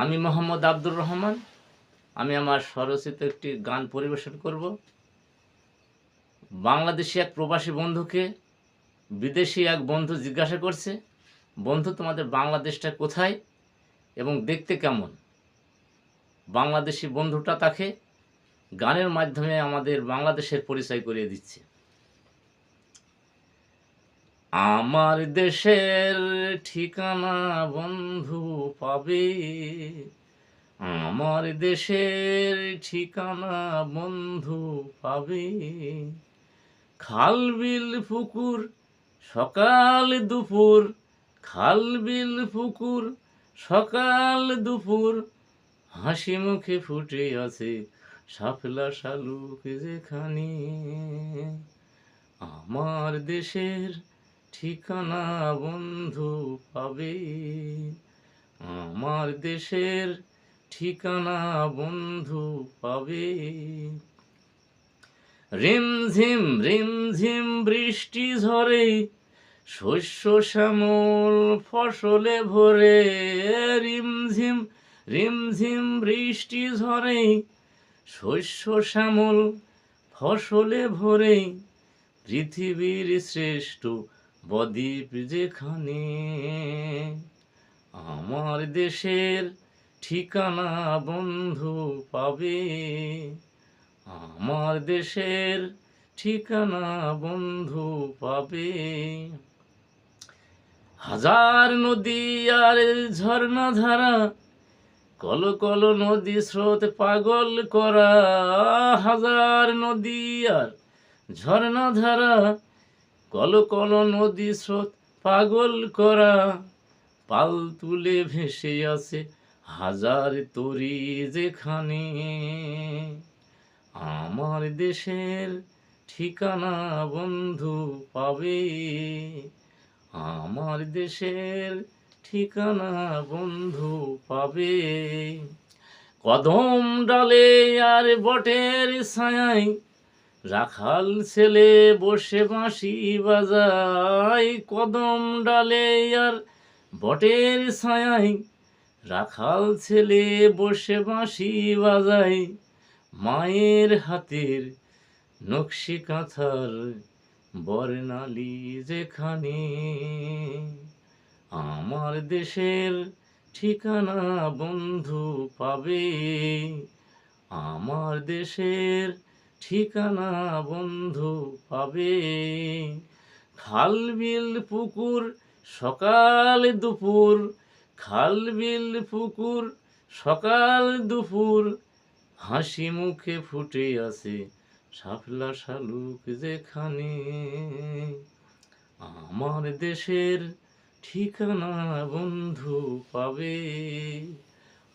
আমি মোহাম্মদ আব্দুর রহমান। আমি আমার স্বরচিত একটি গান পরিবেশন করব। বাংলাদেশি এক প্রবাসী বন্ধুকে বিদেশি এক বন্ধু জিজ্ঞাসা করছে, বন্ধু তোমাদের বাংলাদেশটা কোথায় এবং দেখতে কেমন? বাংলাদেশি বন্ধুটা তাকে গানের মাধ্যমে আমাদের বাংলাদেশের পরিচয় করিয়ে দিচ্ছে। আমার দেশের ঠিকানা বন্ধু পাবে, আমার দেশের ঠিকানা বন্ধু পাবে। খাল বিল পুকুর সকাল দুপুর, খাল বিল পুকুর সকাল দুপুর, হাসি মুখে ফুটে আছে শাপলা শালুক যেখানে। আমার দেশের ঠিকানা বন্ধু পাবে, আমার দেশের ঠিকানা বন্ধু পাবে। রিমঝিম বৃষ্টি ঝরে, শস্য শ্যামল ফসলে ভরে। রিমঝিম বৃষ্টি ঝরে, শস্য শ্যামল ফসলে ভরে। পৃথিবীর শ্রেষ্ঠ বদ্বীপ যেখানে, আমার দেশের ঠিকানা বন্ধু পাবে, আমার দেশের ঠিকানা বন্ধু পাবে। হাজার নদী আর ঝর্ণা ধারা, কল কল নদী স্রোত পাগল করা। হাজার নদী আর ঝর্ণা ধারা, কল কল নদী স্রোত পাগল করা। পাল তুলে ভেসে আছে হাজার তরি যেখানে, আমার দেশের ঠিকানা বন্ধু পাবে, আমার দেশের ঠিকানা বন্ধু পাবে। কদম ডালে আর বটের ছায়ায়, রাখাল ছেলে বসে বাঁশি বাজায়। কদম ডালে আর বটের ছায়ায়, রাখাল ছেলে বসে বাঁশি বাজায়। মায়ের হাতের নকশি কাঁথার বর্ণালী যেখানে, আমার দেশের ঠিকানা বন্ধু পাবে, আমার দেশের ঠিকানা বন্ধু পাবে। খাল বিল পুকুর সকাল দুপুর, খাল বিল পুকুর সকাল দুপুর, হাসি মুখে ফুটে আছে শাপলা শালুক যেখানে, আমার দেশের ঠিকানা বন্ধু পাবে,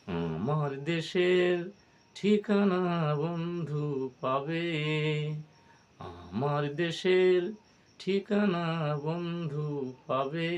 আমার দেশের ঠিকানা বন্ধু পাবে, আমার দেশের ঠিকানা বন্ধু পাবে।